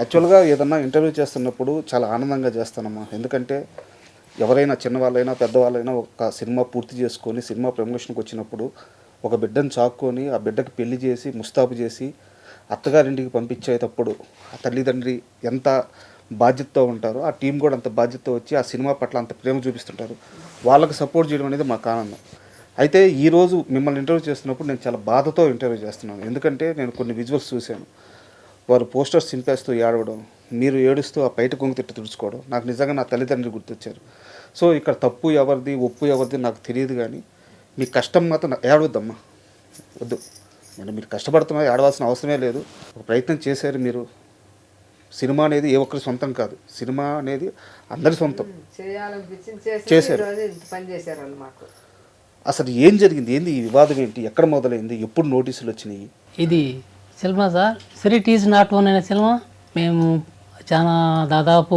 యాక్చువల్‌గా ఏదన్నా ఇంటర్వ్యూ చేస్తున్నప్పుడు చాలా ఆనందంగా చేస్తానమ్మా. ఎందుకంటే ఎవరైనా చిన్నవాళ్ళైనా, పెద్దవాళ్ళైనా ఒక సినిమా పూర్తి చేసుకొని, సినిమా ప్రమోషన్‌కొచ్చినప్పుడు ఒక బిడ్డని చాక్కొని, ఆ బిడ్డకి పెళ్లి చేసి, ముస్తాబు చేసి, అత్తగారింటికి పంపించేటప్పుడు ఆ తల్లిదండ్రి ఎంత బాధ్యతతో ఉంటారో, ఆ టీమ్ కూడా అంత బాధ్యతతో వచ్చి ఆ సినిమా పట్ల అంత ప్రేమ చూపిస్తుంటారు. వాళ్ళకి సపోర్ట్ చేయడం అనేది మాకు ఆనందం. అయితే ఈరోజు మిమ్మల్ని ఇంటర్వ్యూ చేస్తున్నప్పుడు నేను చాలా బాధతో ఇంటర్వ్యూ చేస్తున్నాను. ఎందుకంటే నేను కొన్ని విజువల్స్ చూశాను. వారు పోస్టర్స్ చింపేస్తూ ఏడవడం, మీరు ఏడుస్తూ ఆ బయట కొంగు తిట్టి తుడుచుకోవడం, నాకు నిజంగా నా తల్లిదండ్రులు గుర్తొచ్చారు. సో ఇక్కడ తప్పు ఎవరిది, ఒప్పు ఎవరిది నాకు తెలియదు కానీ, మీ కష్టం మాత్రం ఏడవద్దమ్మా, వద్దు. అంటే మీరు కష్టపడుతున్నా ఏడవాల్సిన అవసరమే లేదు. ఒక ప్రయత్నం చేశారు మీరు. సినిమా అనేది ఏ ఒక్కరి సొంతం కాదు. సినిమా అనేది అందరి సొంతం. చేశారు. అసలు ఏం జరిగింది? ఏంది ఈ వివాదం? ఏంటి? ఎక్కడ మొదలైంది? ఎప్పుడు నోటీసులు వచ్చినాయి? ఇది సినిమా sir, street is not own అనే సినిమా మేము చాలా దాదాపు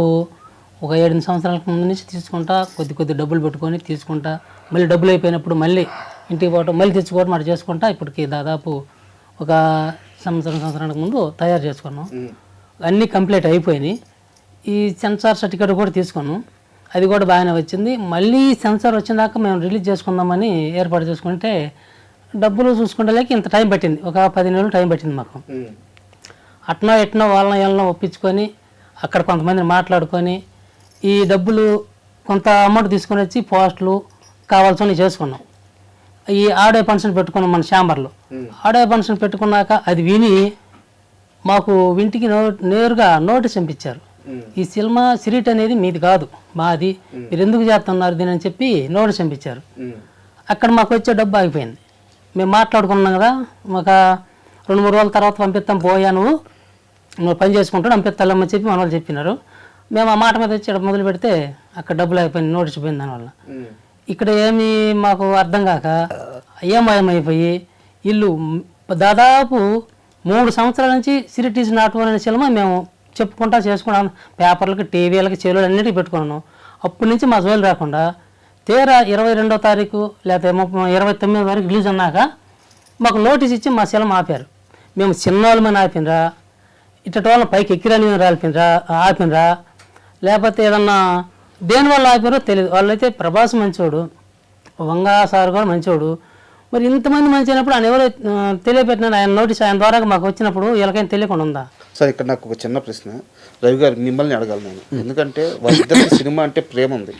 ఒక 7 సంవత్సరాల ముందు నుంచి తీసుకుంటా, కొద్ది డబ్బులు పెట్టుకొని తీసుకుంటా, మళ్ళీ డబ్బులు అయిపోయినప్పుడు మళ్ళీ ఇంటికి పోవటం, మళ్ళీ తెచ్చుకోవడం అటు చేసుకుంటా ఇప్పటికి దాదాపు ఒక సంవత్సరానికి ముందు తయారు చేసుకున్నాం. అన్నీ కంప్లీట్ అయిపోయినాయి. ఈ సెన్సార్ సర్టిఫికేట్ కూడా తీసుకున్నాం, అది కూడా బాగానే వచ్చింది. మళ్ళీ సెన్సార్ వచ్చినాక మేము రిలీజ్ చేసుకుందామని ఏర్పాటు చేసుకుంటే డబ్బులు చూసుకుంటే ఇంత టైం పట్టింది, ఒక 10 నెలలు టైం పట్టింది మాకు. అట్నో ఎట్నో వాళ్ళని ఒప్పించుకొని అక్కడ కొంతమందిని మాట్లాడుకొని ఈ డబ్బులు కొంత అమౌంట్ తీసుకొని వచ్చి పోస్టులు కావాల్సినవి చేసుకున్నాం. ఈ ఆడియో ఫంక్షన్ పెట్టుకున్నాం మన ఛాంబర్లో. ఆడియో ఫంక్షన్ పెట్టుకున్నాక అది విని మాకు ఇంటికి నేరుగా నోటీస్ పంపించారు. ఈ సినిమా సిరీట్ అనేది మీది కాదు, మాది, మీరు ఎందుకు చేస్తున్నారు దీని అని చెప్పి నోటీస్ పంపించారు. అక్కడ మాకు వచ్చే డబ్బు ఆగిపోయింది. మేము మాట్లాడుకున్నాం కదా, ఒక 2-3 రోజుల తర్వాత పంపిస్తాం, పోయా నువ్వు పని చేసుకుంటాడు పంపిస్తామని చెప్పి మన వాళ్ళు చెప్పినారు. మేము ఆ మాట మీద వచ్చి మొదలు పెడితే అక్కడ డబ్బులు అయిపోయింది, నోటీస్ పోయింది దానివల్ల. ఇక్కడ ఏమీ మాకు అర్థం కాక అయ్యమయం అయిపోయి ఇల్లు దాదాపు 3 సంవత్సరాల నుంచి సిరీట్ ఈజ్ నాట్ ఓన్ అనే సినిమా మేము చెప్పుకుంటా చేసుకున్నాం. పేపర్లకి, టీవీలకి, చెవులు అన్నిటికీ పెట్టుకున్నాను. అప్పటి నుంచి మా జోలు రాకుండా తీరా 22వ తారీఖు లేకపోతే 29వ తారీఖు రిలీజ్ అన్నాక మాకు నోటీస్ ఇచ్చి మా సినిమా ఆపారు. మేము చిన్నోళ్ళమని ఆపినరా, ఇట్టటి వాళ్ళని పైకి ఎక్కిరని ఆపినరా, లేకపోతే ఏదన్నా దేనివల్ల ఆపారో తెలియదు. వాళ్ళైతే ప్రభాస్ మంచోడు, వంగా సార్ కూడా మంచోడు. మరి ఇంతమంది మంచి అయినప్పుడు ఆయన ఎవరో తెలియపెట్టినాడు, ఆయన నోటీస్ ఆయన ద్వారా మాకు వచ్చినప్పుడు వీళ్ళకైనా తెలియకుండా ఉందా? సార్ ఇక్కడ నాకు ఒక చిన్న ప్రశ్న, రవి గారు మిమ్మల్ని అడగాలి నేను. ఎందుకంటే వాళ్ళిద్దరికి సినిమా అంటే ప్రేమ ఉంది,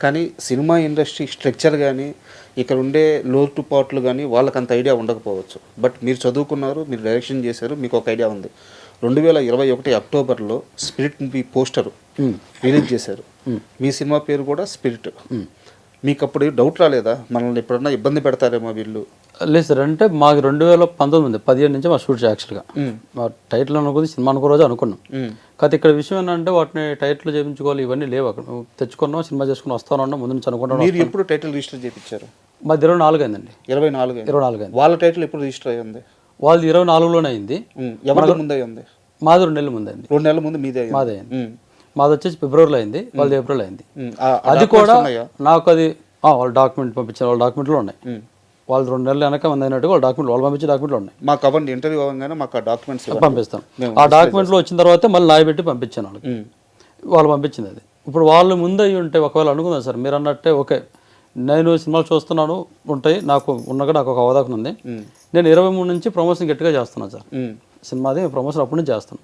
కానీ సినిమా ఇండస్ట్రీ స్ట్రక్చర్ కానీ ఇక్కడ ఉండే లోటుపాట్లు కానీ వాళ్ళకి అంత ఐడియా ఉండకపోవచ్చు. బట్ మీరు చదువుకున్నారు, మీరు డైరెక్షన్ చేశారు, మీకు ఒక ఐడియా ఉంది. 2021 అక్టోబర్లో స్పిరిట్ మూవీ పోస్టర్ రిలీజ్ చేశారు. మీ సినిమా పేరు కూడా స్పిరిట్. మీకు అప్పుడు డౌట్ రాలేదా మనల్ని ఎప్పుడన్నా ఇబ్బంది పెడతారేమో వీళ్ళు? లేదు సార్, అంటే మాకు 2019 17 నుంచి మా షూట్ యాక్చువల్గా మా టైటిల్ అనుకుంది సినిమా అనుకో రోజు అనుకున్నాం. కాకపోతే ఇక్కడ విషయం ఏంటంటే వాటిని టైటిల్ చేయించుకోవాలి, ఇవన్నీ లేవు. అక్కడ తెచ్చుకున్నాం, సినిమా చేసుకుని వస్తానన్నా ముందు నుంచి అనుకుంటాం. మీరు ఎప్పుడు టైటిల్ రిజిస్టర్ చేయించారు? మాది 24 అయిందండి. 24 అయింది. వాళ్ళ టైటిల్ ఎప్పుడు రిజిస్టర్ అయ్యింది? వాళ్ళది 24లోనే అయింది. ఎవరి ముందు అయ్యింది? మాది 2 నెలల ముందు అయింది. 2 నెలల ముందు మీదే? మాదే అయింది. మాది వచ్చేసి ఫిబ్రవరిలో అయింది, వాళ్ళది ఏప్రిల్ అయింది. అది కూడా నాకు అది వాళ్ళ డాక్యుమెంట్ పంపించారు, వాళ్ళ డాక్యుమెంట్లో ఉన్నాయి. వాళ్ళు 2 నెలలు వెనక మంది అయినట్టు వాళ్ళ డాక్యుమెంట్, వాళ్ళు పంపించే డాక్యుమెంట్లు ఉన్నాయి. మాకు అవ్వండి, ఇంటర్వ్యూ అవ్వగానే మాకు ఆ డాక్యుమెంట్స్ పంపిస్తాం. ఆ డాక్యుమెంట్లో వచ్చిన తర్వాత మళ్ళీ నాయ పెట్టి పంపించాను వాళ్ళకి. వాళ్ళు పంపించింది అది. ఇప్పుడు వాళ్ళు ముందు అయ్యి ఉంటే ఒకవేళ అనుకుందాం సార్ మీరు అన్నట్టే, ఓకే నేను సినిమాలు చూస్తున్నాను ఉంటాయి, నాకు నాకు ఒక అవగాహన ఉంది. నేను 23 నుంచి ప్రమోషన్ గట్టిగా చేస్తున్నాను సార్. సినిమాది ప్రమోషన్ అప్పటి నుంచి చేస్తాను.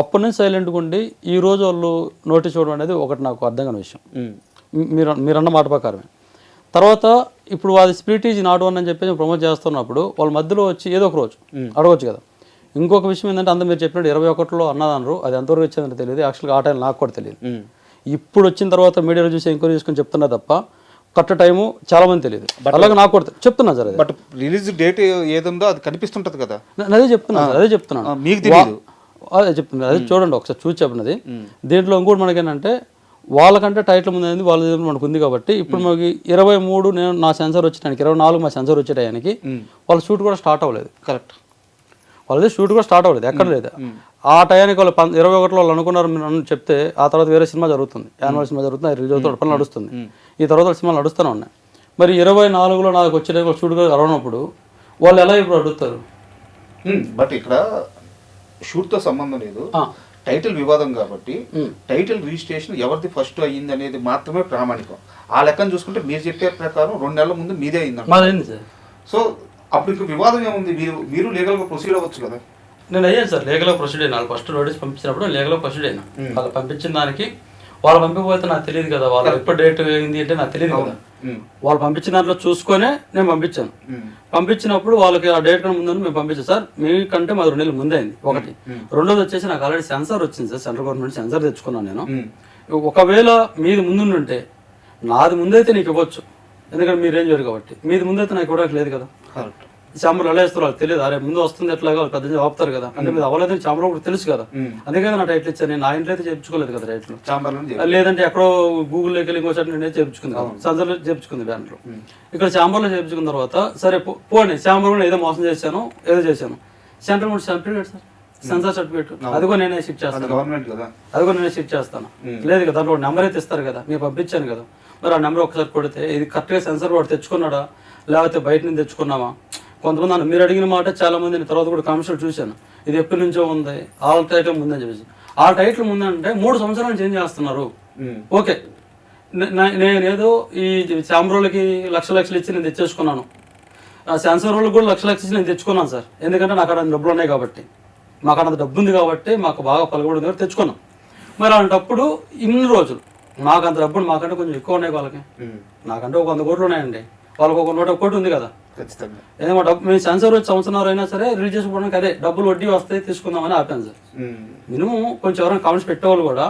అప్పటి నుంచి సైలెంట్గా ఉండి ఈ రోజు వాళ్ళు నోటీస్ ఇవ్వడం అనేది ఒకటి నాకు అర్థం కాని విషయం. మీరన్న మాట ప్రకారమే. తర్వాత ఇప్పుడు అది స్పిరిట్ ఈజ్ నాట్ ఓన్ అని చెప్పి ప్రమోట్ చేస్తున్నప్పుడు వాళ్ళ మధ్యలో వచ్చి ఏదో ఒక రోజు అడగవచ్చు కదా. ఇంకొక విషయం ఏంటంటే అందరూ మీరు చెప్పినట్టు 21లో అన్నదన్నారు, అది ఎంతవరకు వచ్చిందని తెలియదు. యాక్చువల్గా ఆ టైం నాకు కూడా తెలియదు. ఇప్పుడు వచ్చిన తర్వాత మీడియాలో చూసి ఎంక్వైరీ చేసుకుని చెప్తున్నా తప్ప కరెక్ట్ టైము చాలా మంది తెలియదు. అలాగే నాకు కూడా చెప్తున్నా సార్. బట్ రిలీజ్ డేట్ ఏదుందో అది కనిపిస్తుంటది కదా. అదే చెప్తున్నాను మీకు తెలియదు. అదే చెప్తున్నా, అదే చూడండి ఒకసారి చూసి చెప్పినది. దీంట్లో ఇంకోటి మనకేంటంటే వాళ్ళకంటే టైటిల్ ముందు అనేది వాళ్ళ మనకు ఉంది కాబట్టి ఇప్పుడు మనకి 23 నేను నా సెన్సర్ వచ్చేటానికి 24 మా సెన్సర్ వచ్చేటానికి వాళ్ళ షూట్ కూడా స్టార్ట్ అవ్వలేదు. కరెక్ట్, వాళ్ళది షూట్ కూడా స్టార్ట్ అవ్వలేదు, ఎక్కడ లేదు. ఆ టయానికి వాళ్ళు 21లో వాళ్ళు అనుకున్నారు మీరు చెప్తే ఆ తర్వాత వేరే సినిమా జరుగుతుంది, యాన్యువల్ సినిమా జరుగుతుంది, రిలీజ్ అవుతుంది, పనులు నడుస్తుంది. ఈ తర్వాత సినిమాలు నడుస్తూనే ఉన్నాయి. మరి 24లో నాకు వచ్చే షూట్ కూడా అరవనప్పుడు వాళ్ళు ఎలా ఇప్పుడు అడుగుతారు? బట్ ఇక్కడ షూట్తో సంబంధం లేదు. టైటిల్ వివాదం కాబట్టి టైటిల్ రిజిస్ట్రేషన్ ఎవరిది ఫస్ట్ అయ్యింది అనేది మాత్రమే ప్రామాణికం. ఆ లెక్కను చూసుకుంటే మీరు చెప్పే ప్రకారం 2 నెలల ముందు మీదే అయింది. మాదైంది సార్. సో అప్పుడు ఇంక వివాదం ఏముంది? మీరు లీగల్గా ప్రొసీడ్ అవ్వచ్చు కదా. నేను అయ్యాను సార్, లీగల్గా ప్రొసీడ్ అయినా. వాళ్ళు ఫస్ట్ నోటీస్ పంపించినప్పుడు లీగల్గా ప్రొసీడ్ అయినా. వాళ్ళు పంపించిన దానికి వాళ్ళు పంపించకపోతే నాకు తెలియదు కదా, వాళ్ళు ఎప్పుడు డేట్ అయింది అంటే నాకు తెలియదు కదా. వాళ్ళు పంపించిన దాంట్లో చూసుకొనే నేను పంపించాను. పంపించినప్పుడు వాళ్ళకి ఆ డేట్ కన్నా ముందు మేము పంపించాం సార్. మీకంటే మాది 2 నెలల ముందే అయింది ఒకటి. రెండోది వచ్చేసి నాకు ఆల్రెడీ సెన్సార్ వచ్చింది సార్, సెంట్రల్ గవర్నమెంట్ సెన్సార్ తెచ్చుకున్నాను నేను. ఒకవేళ మీది ముందుంటే నాది ముందైతే నీకు ఇవ్వచ్చు, ఎందుకంటే మీరేం చేయరు కాబట్టి. మీది ముందైతే నాకు ఇవ్వడానికి లేదు కదా. చాంబర్లు ఎలా వేస్తారు వాళ్ళకి తెలియదు. అరే ముందు వస్తుంది ఎట్లాగా వాళ్ళు పెద్ద ఆపుతారు కదా, అంటే మీరు అవ్వలేదని చాంబర్ కూడా తెలుసు కదా. అందుకే నా టైటిల్ ఇచ్చాను. నేను నా ఇంట్లో అయితే చేయించుకోలేదు కదా టైటిల్, లేదంటే ఎక్కడో గూగుల్లోకి వెళ్ళి ఇంకోసారి నేను చేయించుకుంది, సంజర్లో చేయించుకుంది బ్యాంక్లో. ఇక్కడ చాంబర్లో చేయించుకున్న తర్వాత సరే పోనీ చాంబర్ ఏదో మోసం చేశాను, ఏదో చేశాను. Central government certificate sir, censor certificate, అదిగో నేనే షిఫ్ట్ చేస్తాను. గవర్నమెంట్ కదా, అదిగో నేనే షిఫ్ట్ చేస్తాను. లేదు కదా, దాంట్లో నెంబర్ అయితే ఇస్తారు కదా, మీరు పంపించాను కదా. మరి ఆ నెంబర్ ఒకసారి కొడితే ఇది కరెక్ట్గా సెన్సార్ వాడు తెచ్చుకున్నాడా లేకపోతే బయట నుంచి తెచ్చుకున్నామా? కొంతమంది అన్న మీరు అడిగిన మాట చాలా మంది తర్వాత కూడా కామెంట్స్ చూశాను, ఇది ఎప్పటి నుంచో ఉంది, ఆల్ టైటిల్ ముందని చెప్పేసి. ఆ టైటిల్ ముందంటే 3 సంవత్సరాలు చేంజ్ చేస్తున్నారు. ఓకే, నేనేదో ఈ చాంబరోళ్ళకి లక్షలు ఇచ్చి నేను తెచ్చేసుకున్నాను, సెన్సార్ వాళ్ళకి కూడా లక్షలు ఇచ్చి నేను తెచ్చుకున్నాను సార్. ఎందుకంటే నాకు అక్కడ డబ్బులు ఉన్నాయి కాబట్టి, మాకు అంత డబ్బు ఉంది కాబట్టి, మాకు బాగా పలుకుబడి కాబట్టి తెచ్చుకున్నాం. మరి అలాంటప్పుడు ఇన్ని రోజులు మాకు అంత డబ్బులు మాకంటే కొంచెం ఎక్కువ ఉన్నాయి వాళ్ళకి. నాకంటే ఒక 100 కోట్లు ఉన్నాయండి, వాళ్ళకి ఒక 101 కోటి ఉంది కదా. ఏదైనా డబ్బు మేము సెన్సార్ వచ్చి సంవత్సరం అయినా సరే రిలీజ్ చేసుకోవడానికి అదే డబ్బులు వడ్డీ వస్తాయి తీసుకుందామని ఆపాను సార్. మినిమం కొంచెం ఎవరైనా కామెంట్స్ పెట్టేవాళ్ళు కూడా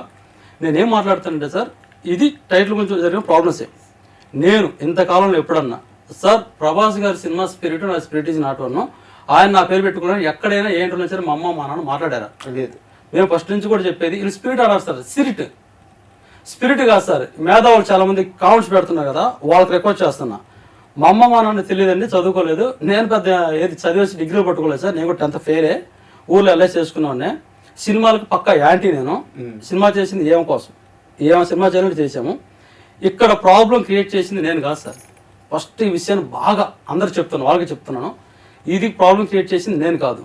నేనేం మాట్లాడుతానంటే సార్, ఇది టైటిల్ కొంచెం జరిగిన ప్రాబ్లమ్సే. నేను ఇంతకాలంలో ఎప్పుడన్నా సార్ ప్రభాస్ గారి సినిమా స్పిరిట్ నా స్పిరిట్ ఈజ్ నాట్ వన్, ఆయన నా పేరు పెట్టుకున్నాను ఎక్కడైనా ఏంటో సరే మా అమ్మ మా నాన్న మాట్లాడారా? మేము ఫస్ట్ నుంచి కూడా చెప్పేది ఇది స్పిరిట్ అన్నారు సార్, స్పిరిట్ కాదు సార్. మేధావులు చాలా మంది కామెంట్స్ పెడుతున్నారు కదా, వాళ్ళకి రిక్వెస్ట్ చేస్తున్నా. మా అమ్మ మా నాన్న తెలియదండి, చదువుకోలేదు. నేను పెద్ద ఏది చదివేసి డిగ్రీలు పట్టుకోలేదు సార్, నేను కూడా 10th ఫెయిలే, ఊళ్ళో ఎలా చేసుకున్నానే. సినిమాలకు పక్కా యాంటీ నేను. సినిమా చేసింది ఏం కోసం, సినిమా చేయాలని చేసాము. ఇక్కడ ప్రాబ్లం క్రియేట్ చేసింది నేను కాదు సార్. ఫస్ట్ ఈ విషయాన్ని బాగా అందరు చెప్తున్నాను, వాళ్ళకి చెప్తున్నాను, ఇది ప్రాబ్లం క్రియేట్ చేసింది నేను కాదు.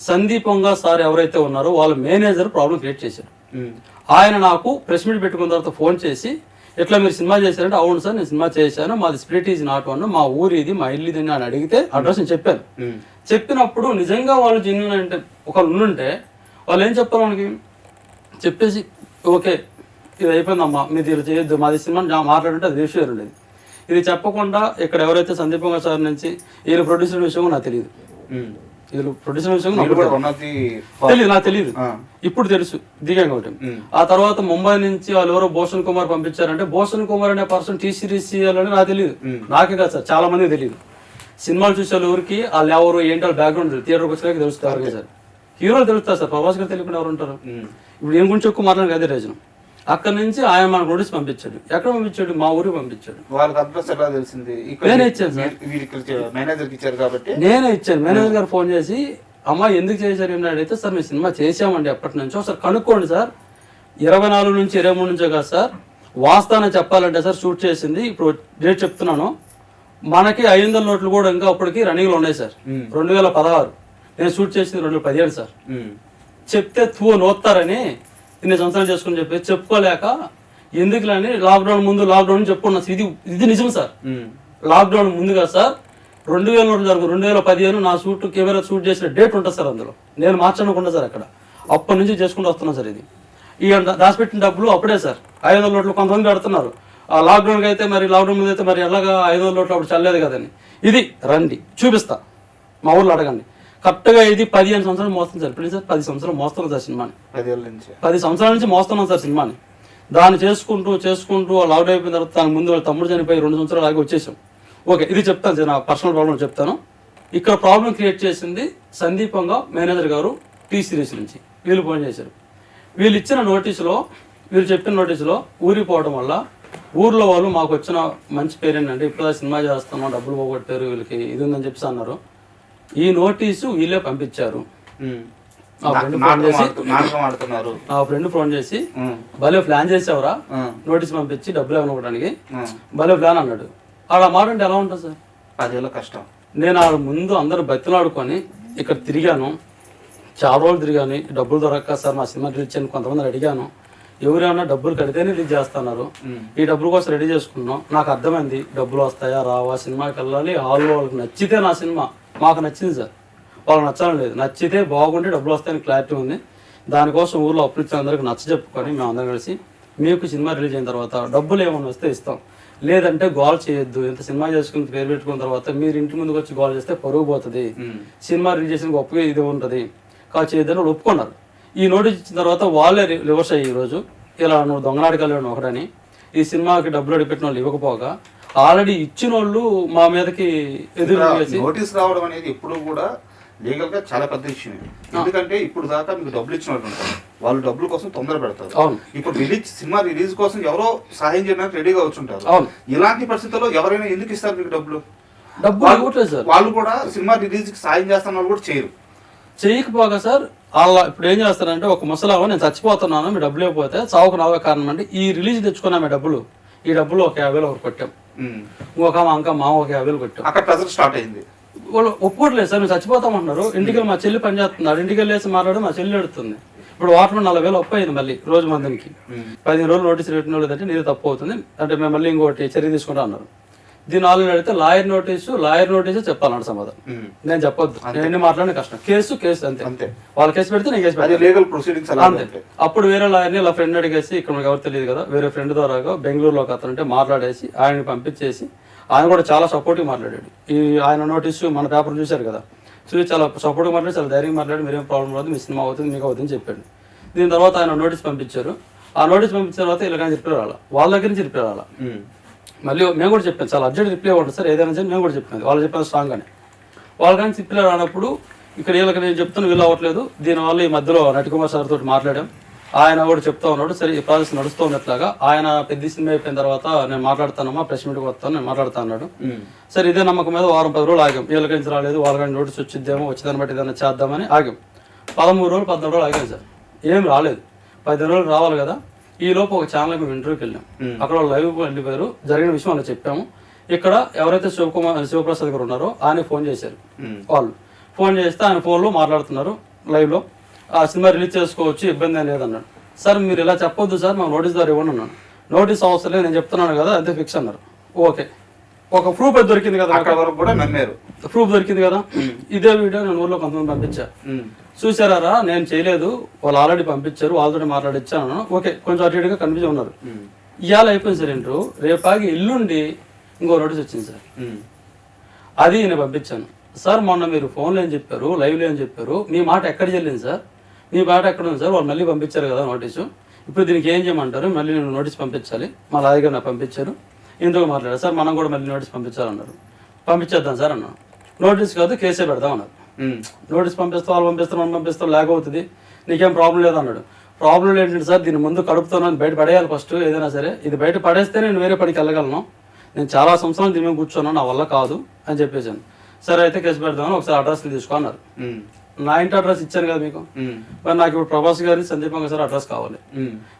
సందీప్ వంగా సార్ ఎవరైతే ఉన్నారో వాళ్ళ మేనేజర్ ప్రాబ్లం క్రియేట్ చేశారు. ఆయన నాకు ప్రెస్ మీట్ పెట్టుకున్న తర్వాత ఫోన్ చేసి ఎట్లా మీరు సినిమా చేశారంటే, అవును సార్ నేను సినిమా చేశాను, మాది స్పిరిట్ ఈజ్ నాట్ వన్, మా ఊరు ఇది, మా ఇల్లు ఇది అని అడిగితే అడ్రస్ నేను చెప్పాను. చెప్పినప్పుడు నిజంగా వాళ్ళు జెన్యూన్ అంటే ఒకళ్ళు ఉండుంటే వాళ్ళు ఏం చెప్పారు మనకి చెప్పేసి, ఓకే ఇది అయిపోయిందమ్మా మీరు ఇది చేయొద్దు, మాది సినిమా మాట్లాడుంటే అది విషయం ఉండేది. ఇది చెప్పకుండా ఇక్కడ ఎవరైతే సందీప్ వంగా సార్ నుంచి వీళ్ళ ప్రొడ్యూసర్ విషయం నాకు తెలియదు, వీళ్ళు ప్రొడ్యూసర్ విషయం తెలియదు, నాకు తెలియదు. ఇప్పుడు తెలుసు దిగాం కాబట్టి. ఆ తర్వాత ముంబై నుంచి వాళ్ళు ఎవరో భూషణ్ కుమార్ పంపించారంటే, భూషణ్ కుమార్ అనే పర్సన్ టీ సిరీస్ చేయాలని నాకు తెలియదు, నాకే కాదు సార్ చాలా మందికి తెలియదు. సినిమాలు చూసే ఎవరికి వాళ్ళు ఎవరు ఏంటి వాళ్ళ బ్యాక్గ్రౌండ్ థియేటర్కి వచ్చాక తెలుస్తారు సార్. హీరోలు తెలుస్తారు సార్, ప్రభాస్ గారు తెలియకుండా ఎవరు ఉంటారు? ఇప్పుడు ఏం గురించి ఎక్కువ మాట్లాడక అదే రీజన్. అక్కడ నుంచి ఆయన మనకు నోటీస్ పంపించాడు. ఎక్కడ పంపించాడు? మా ఊరికి పంపించాడు. వాళ్ళకి అడ్రస్ ఎలా తెలిసింది? నేనే ఇచ్చాను సార్, మేనేజర్కి ఇచ్చారు కాబట్టి నేనే ఇచ్చాను. మేనేజర్ గారు ఫోన్ చేసి అమ్మా ఎందుకు చేశారు ఏమన్నా అడిగితే, సార్ మేము సినిమా చేసామండి ఎప్పటి నుంచో, సార్ కనుక్కోండి సార్, 24 నుంచి 23 నుంచో కాదు సార్, వాస్తవాన్ని చెప్పాలంటే సార్ షూట్ చేసింది ఇప్పుడు డేట్ చెప్తున్నాను, మనకి 500 నోట్లు కూడా ఇంకా అప్పటికి రన్నింగ్లో ఉన్నాయి సార్. 2016 నేను షూట్ చేసింది 2017 సార్. చెప్తే నోస్తారని ఇన్ని సంవత్సరాలు చేసుకుని చెప్పి చెప్పుకోలేక ఎందుకులని లాక్డౌన్ చెప్పుకున్నా. ఇది నిజం సార్. లాక్డౌన్ ముందుగా సార్ 2000 నోట్లు జరుగు 2015 నా కెమెరా షూట్ చేసిన డేట్ ఉంటుంది సార్, అందులో నేను మార్చనుకుంటా సార్. అక్కడ అప్పటి నుంచి చేసుకుంటూ వస్తున్నా సార్. ఇది ఈ దాచిపెట్టిన డబ్బులు అప్పుడే సార్ 500 నోట్లు కొంతమంది పెడుతున్నారు. ఆ లాక్డౌన్కి అయితే మరి లాక్డౌన్ మీద అయితే మరి ఎలాగా 500 నోట్లు అప్పుడు చల్లలేదు కదండి. ఇది రండి చూపిస్తా, మా ఊర్లో అడగండి. కరెక్ట్గా ఇది 15 సంవత్సరాలు మోస్తుంది సార్. ఇప్పుడు సార్ 10 సంవత్సరాలు మోస్తున్నాం సార్ సినిమాని, 10 సంవత్సరాల నుంచి మోస్తున్నాం సార్ సినిమాని. దాన్ని చేసుకుంటూ లాక్డౌన్ అయిపోయిన తర్వాత దాని ముందు వాళ్ళ తమ్ముడు చనిపోయి 2 సంవత్సరాలు ఆగి వచ్చేసాం. ఓకే, ఇది చెప్తాను సార్, నా పర్సనల్ ప్రాబ్లం చెప్తాను. ఇక్కడ ప్రాబ్లం క్రియేట్ చేసింది సందీప్ వంగా మేనేజర్ గారు టీ సిరీస్ నుంచి. వీళ్ళు ఫోన్ చేశారు. వీళ్ళు ఇచ్చిన నోటీసులో, వీళ్ళు చెప్పిన నోటీసులో ఊరికి పోవడం వల్ల ఊర్లో వాళ్ళు మాకు వచ్చిన మంచి పేరు ఏంటంటే, ఇప్పుడు సినిమా చేస్తున్నాం డబ్బులు పోగొట్టారు వీళ్ళకి ఇది ఉందని చెప్పేసి అన్నారు. ఈ నోటీసు వీళ్ళే పంపించారు. ఆ ఫ్రెండ్ ఫోన్ చేసి భలే ప్లాన్ చేసావురా, నోటీస్ పంపించి డబ్బులు ఇవ్వడానికి భలే ప్లాన్ అన్నాడు. ఆడ మాట అంటే ఎలా ఉంటుంది సార్? 10 ఏళ్ళ కష్టం. నేను ఆడ ముందు అందరూ బతిలాడుకొని ఇక్కడ తిరిగాను, చాలా రోజులు తిరిగాను, డబ్బులు దొరక్క సార్ మా సినిమా రిలీజ్ చేయని కొంతమంది అడిగాను, ఎవరైనా డబ్బులు కడితేనే రిలీజ్ చేస్తున్నారు, ఈ డబ్బుల కోసం రెడీ చేసుకున్నాం. నాకు అర్థమైంది డబ్బులు వస్తాయా రావా, సినిమాకి వెళ్ళాలి, హాల్లో వాళ్ళకి నచ్చితే నా సినిమా మాకు నచ్చింది సార్, వాళ్ళకి నచ్చాలని లేదు, నచ్చితే బాగుంటే డబ్బులు వస్తాయని క్లారిటీ ఉంది. దానికోసం ఊర్లో అప్పులు ఇచ్చిన అందరికి నచ్చ చెప్పుకొని మేము అందరం కలిసి మీకు సినిమా రిలీజ్ అయిన తర్వాత డబ్బులు ఏమైనా వస్తే ఇస్తాం, లేదంటే గోల్ చేయొద్దు, ఇంత సినిమా చేసుకుని పేరు పెట్టుకున్న తర్వాత మీరు ఇంటి ముందుకు వచ్చి గోల్ చేస్తే పరుగు పోతుంది, సినిమా రిలీజ్ చేసిన గొప్పగా ఇది ఉంటుంది కాదు చేయొద్దని వాళ్ళు ఒప్పుకున్నారు. ఈ నోటీస్ ఇచ్చిన తర్వాత వాళ్ళే రివర్స్ అయ్యి ఈరోజు ఇలా నువ్వు దొంగనాటకాలు ఒకడని ఈ సినిమాకి డబ్బులు అడిపెట్టిన వాళ్ళు ఇవ్వకపోగా ఆల్రెడీ ఇచ్చిన వాళ్ళు మా మీదకి ఎదురు నోటీస్ రావడం అనేది ఎప్పుడు కూడా లీగల్ గా చాలా పెద్ద విషయం. ఎందుకంటే ఇప్పుడు దాకా మీకు డబ్బులు ఇచ్చిన వాళ్ళు ఉంటారు, వాళ్ళు డబ్బుల కోసం తొందర పెడతారు. ఇప్పుడు సినిమా రిలీజ్ కోసం ఎవరో సహాయం చేయడానికి రెడీగా వచ్చుంటారు. ఇలాంటి పరిస్థితుల్లో ఎవరైనా ఎందుకు ఇస్తారు మీకు డబ్బులు? వాళ్ళు కూడా సినిమా రిలీజ్ కి సాయం చేస్తున్న వాళ్ళు కూడా చేయకపోగా సార్ అలా ఇప్పుడు ఏం చేస్తారంటే ఒక ముసలామో నేను చచ్చిపోతున్నాను మీ డబ్బులు ఇవ్వకపోతే చావుకు నావే కారణం అంటే ఈ రిలీజ్ తెచ్చుకున్నా మీ డబ్బులు, ఈ డబ్బులు ఒక 50,000 ఒకటి కొట్టాం, ఇంకొక మా ఒక 50,000 కొట్టాం. అక్కడ ప్రెజర్ స్టార్ట్ అయింది. వాళ్ళు ఒప్పుకోవట్లేదు సార్, మేము చచ్చిపోతామంటున్నారు. ఇంటికి మా చెల్లి పని చేస్తున్నారు, ఇంటికి వెళ్ళేసి మాట్లాడి మా చెల్లి ఎడుతుంది. ఇప్పుడు వాటర్ 40,000 అప్పు అయింది మళ్ళీ రోజు మందికి. 15 రోజులు నోటీస్ పెట్టిన వాళ్ళు అంటే నీది తప్పు అవుతుంది అంటే మేము మళ్ళీ ఇంకోటి చర్య తీసుకుంటా అన్నారు. దీని ఆల్రెడీ అడిగితే లాయర్ నోటీసు చెప్పాలన్నాడు సమాధానం. నేను చెప్పొద్దు, నేను మాట్లాడిన కష్టం, కేసు అంతే. వాళ్ళ కేసు పెడితే నేను కేసు పెడతాను అంతే. అప్పుడు వేరే లాయర్ని ఇలా ఫ్రెండ్ అడిగేసి ఇక్కడ మనకు ఎవరు తెలియదు కదా, వేరే ఫ్రెండ్ ద్వారా బెంగళూరులో ఒక అతను మాట్లాడేసి ఆయన పంపించేసి ఆయన కూడా చాలా సపోర్టివ్ మాట్లాడాడు. ఈ ఆయన నోటీసు మన పేపర్ చూశారు కదా, చూసి చాలా సపోర్ట్గా మాట్లాడి చాలా ధైర్యంగా మాట్లాడి మీరేం ప్రాబ్లం రాదు, మీ సినిమా అవుతుంది మీకు అవుతుంది చెప్పాడు. దీని తర్వాత ఆయన నోటీస్ పంపించారు. ఆ నోటీస్ పంపించిన తర్వాత ఇలా రిప్లై రాలా, వాళ్ళ దగ్గర నుంచి రిప్లై రాలా. మళ్ళీ మేము కూడా చెప్పాను చాలా అర్జెంట్ రిప్లై ఇవ్వండి సార్ ఏదైనా సరే మేము కూడా చెప్పాను, వాళ్ళు చెప్పాను స్ట్రాంగ్గానే. వాళ్ళ కానీ రిప్లై రానప్పుడు ఇక్కడ వీళ్ళకి నేను చెప్తాను వీళ్ళు అవ్వట్లేదు. దీనివల్ల ఈ మధ్యలో నటికుమార్ సార్ తోటి మాట్లాడాం, ఆయన కూడా చెప్తా ఉన్నాడు సరే ఈ ప్రాసెస్ నడుస్తూ ఉన్నట్లాగా. ఆయన పెద్ద సినిమా అయిపోయిన తర్వాత నేను మాట్లాడతానమ్మా ప్రెస్ మీట్కి వస్తాను నేను మాట్లాడుతా అన్నాడు. సరే ఇదే నమ్మకం మీద వారం 10 రోజులు ఆగాం, వీళ్ళకి నుంచి రాలేదు వాళ్ళకి నోటీస్ వచ్చిద్దేమో వచ్చేదాన్ని బట్టి ఏదైనా చేద్దామని ఆగాం. 13 రోజులు 14 రోజులు ఆగాం సార్, ఏం రాలేదు. 15 రోజులు రావాలి కదా. ఈ లోపు ఒక ఛానల్ మేము ఇంటర్వ్యూకి వెళ్ళాం, అక్కడ వాళ్ళు లైవ్ వెళ్ళిపోయారు. జరిగిన విషయం వాళ్ళు చెప్పాము. ఇక్కడ ఎవరైతే శివప్రసాద్ గారు ఉన్నారో ఆయన ఫోన్ చేశారు. వాళ్ళు ఫోన్ చేస్తే ఆయన ఫోన్లో మాట్లాడుతున్నారు లైవ్లో, ఆ సినిమా రిలీజ్ చేసుకోవచ్చు ఇబ్బంది ఏం లేదన్నాడు. సార్ మీరు ఇలా చెప్పొద్దు సార్ మాకు నోటీస్ ద్వారా ఇవ్వండి అన్నాను. నోటీస్ అవసరం లేదు నేను చెప్తున్నాను కదా అంతే ఫిక్స్ అన్నారు. ఓకే ఒక ప్రూఫ్ అయితే దొరికింది కదా, ప్రూఫ్ దొరికింది కదా. ఇదే వీడియో నేను ఊర్లో కొంతమంది పంపించా, చూసారా నేను చేయలేదు వాళ్ళు ఆల్రెడీ పంపించారు వాళ్ళతో మాట్లాడిచ్చాను. ఓకే కొంచెం అటు ఇటుగా కన్ఫ్యూజ్ ఉన్నారు. ఇవాళ అయిపోయింది సార్ ఇంటర్వ్యూ, రేపాగి ఎల్లుండి ఇంకో నోటీస్ వచ్చింది సార్. అది నేను పంపించాను. సార్ మొన్న మీరు ఫోన్లో ఏం చెప్పారు లైవ్లో ఏం చెప్పారు, మీ మాట ఎక్కడ చెల్లింది సార్, మీ మాట ఎక్కడ ఉంది సార్, వాళ్ళు మళ్ళీ పంపించారు కదా నోటీసు, ఇప్పుడు దీనికి ఏం చేయమంటారు, మళ్ళీ నేను నోటీస్ పంపించాలి, మా లాయర్ గారు నాకు పంపించారు, ఇందుకు మాట్లాడారు సార్ మనం కూడా మళ్ళీ నోటీస్ పంపించాలన్నారు. పంపించేద్దాం సార్ అన్నాను. నోటీస్ కాదు కేసే పెడదాం అన్నారు. నోటీస్ పంపిస్తాం వాళ్ళు పంపిస్తాం మనం పంపిస్తాం లాగ్ అవుతుంది నీకేం ప్రాబ్లం లేదు అన్నాడు. ప్రాబ్లం ఏంటంటే సార్ దీని ముందు కడుపుతున్నాను బయట పడేయాలి ఫస్ట్ ఏదైనా సరే, ఇది బయట పడేస్తే నేను వేరే పడికి వెళ్ళగలను, నేను చాలా సంవత్సరాలు దీని మీద కూర్చున్నాను నా వల్ల కాదు అని చెప్పేసాను. సరే అయితే కేసు పెడదామని ఒకసారి అడ్రస్ తీసుకో అన్నారు. నా ఇంటి అడ్రస్ ఇచ్చాను కదా మీకు, మరి నాకు ఇప్పుడు ప్రభాస్ గారి సందీపంగా సార్ అడ్రస్ కావాలి.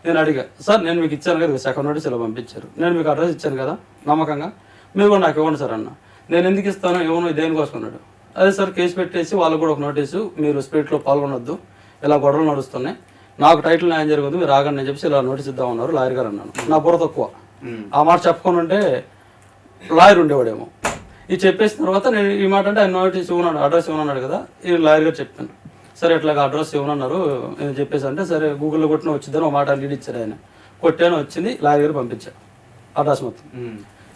నేను అడిగా సార్ నేను మీకు ఇచ్చాను కదా సెకండ్ నోటీస్ ఇలా పంపించారు, నేను మీకు అడ్రస్ ఇచ్చాను కదా నమ్మకంగా, మీరు కూడా నాకు ఇవ్వండి సార్ అన్న. నేను ఎందుకు ఇస్తాను ఇవ్వను దేనికోసం అన్నాడు. అదే సార్ కేసు పెట్టేసి వాళ్ళకు కూడా ఒక నోటీసు మీరు స్పీడ్లో పాల్గొనొద్దు ఇలా గొడవలు నడుస్తున్నాయి, నాకు టైటిల్ న్యాయం జరుగుతుంది మీరు రాగండి అని చెప్పి ఇలా నోటీస్ ఇద్దామన్నారు లాయర్ గారు అన్నాను. నా బుర్ర తక్కువ, ఆ మాట చెప్పుకొని ఉంటే లాయర్ ఉండేవాడేమో. ఇది చెప్పేసిన తర్వాత నేను ఈ మాట అంటే ఆయన నోటీస్ ఇవ్వన్నాడు అడ్రస్ ఇవ్వనన్నాడు కదా, ఈ లాయర్ గారు చెప్పాను సరే ఇట్లాగా అడ్రస్ ఇవ్వనన్నారు నేను చెప్పేసి అంటే సరే గూగుల్లో కొట్టిన వచ్చిద్దని ఒక మాట లీడ్ ఇచ్చారు ఆయన, కొట్టాను వచ్చింది లాయర్ గారు పంపించాను అడ్రస్ మొత్తం.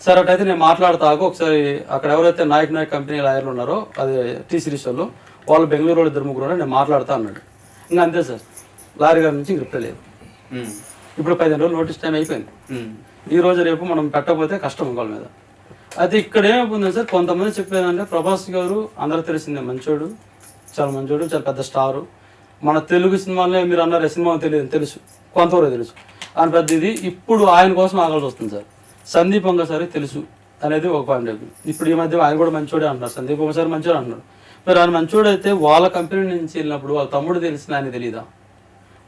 సరే అటైతే నేను మాట్లాడతాకు ఒకసారి అక్కడ ఎవరైతే నాయక్ కంపెనీ లాయర్లు ఉన్నారో అది టీ సిరీస్ వాళ్ళు బెంగళూరు వాళ్ళు 2-3 నేను మాట్లాడతా అన్నాడు. ఇంకా అంతే సార్ లాయర్ గారి నుంచి రిప్లై లేదు. ఇప్పుడు 15 రోజులు నోటీస్ టైం అయిపోయింది. ఈ రోజు రేపు మనం పెట్టకపోతే కష్టం వాళ్ళ మీద. అయితే ఇక్కడ ఏమైపోతుంది సార్ కొంతమంది చెప్పేదంటే ప్రభాస్ గారు అందరూ తెలిసిందే మంచోడు చాలా మంచోడు చాలా పెద్ద స్టారు, మన తెలుగు సినిమాలనే మీరు అన్నారు సినిమా తెలియదు తెలుసు కొంతవరకు తెలుసు అని పెద్ద ఇది ఇప్పుడు ఆయన కోసం ఆగాల్సి వస్తుంది సార్. సందీప్ వంగసారి తెలుసు అనేది ఒక పాయింట్. ఇప్పుడు ఈ మధ్య ఆయన కూడా మంచోడే అంటున్నారు, సందీప్ వంగసారి మంచోడే అంటున్నారు. మరి ఆయన మంచోడు అయితే వాళ్ళ కంపెనీ నుంచి వెళ్ళినప్పుడు వాళ్ళ తమ్ముడు తెలిసిన ఆయన తెలీదా,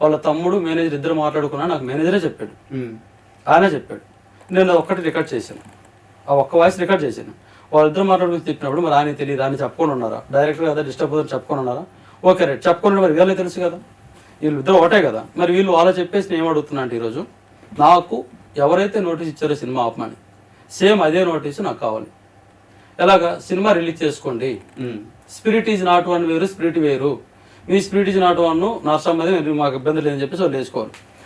వాళ్ళ తమ్ముడు మేనేజర్ ఇద్దరు మాట్లాడుకున్నా నాకు మేనేజరే చెప్పాడు, ఆయనే చెప్పాడు. నేను ఒక్కటి రికార్డ్ చేశాను, ఆ ఒక్క వాయిస్ రికార్డ్ చేశాను. వాళ్ళిద్దరు మాట్లాడుకుని చెప్పినప్పుడు మరి ఆయన తెలియదు ఆయన చెప్పుకొని ఉన్నారా, డైరెక్టర్ కదా డిస్టర్బ్ అవుతుంది చెప్పుకొని ఉన్నారా, ఓకే రైట్ చెప్పుకోండి, మరి వీళ్ళే తెలుసు కదా, వీళ్ళు ఇద్దరు ఒకటే కదా, మరి వీళ్ళు వాళ్ళ చెప్పేసి నేను ఏమడుగుతున్నా అంటే ఈరోజు నాకు ఎవరైతే నోటీస్ ఇచ్చారో సినిమా ఆపమని సేమ్ అదే నోటీసు నాకు కావాలి. ఎలాగా, సినిమా రిలీజ్ చేసుకోండి, స్పిరిట్ ఈజ్ నాట్ వన్ వేరు, స్పిరిట్ వేరు, మీ స్పిరిట్ ఈజ్ నాట్ వన్ నా సంబంధం మాకు ఇబ్బంది లేదని చెప్పేసి వాళ్ళు వేసుకోవాలి.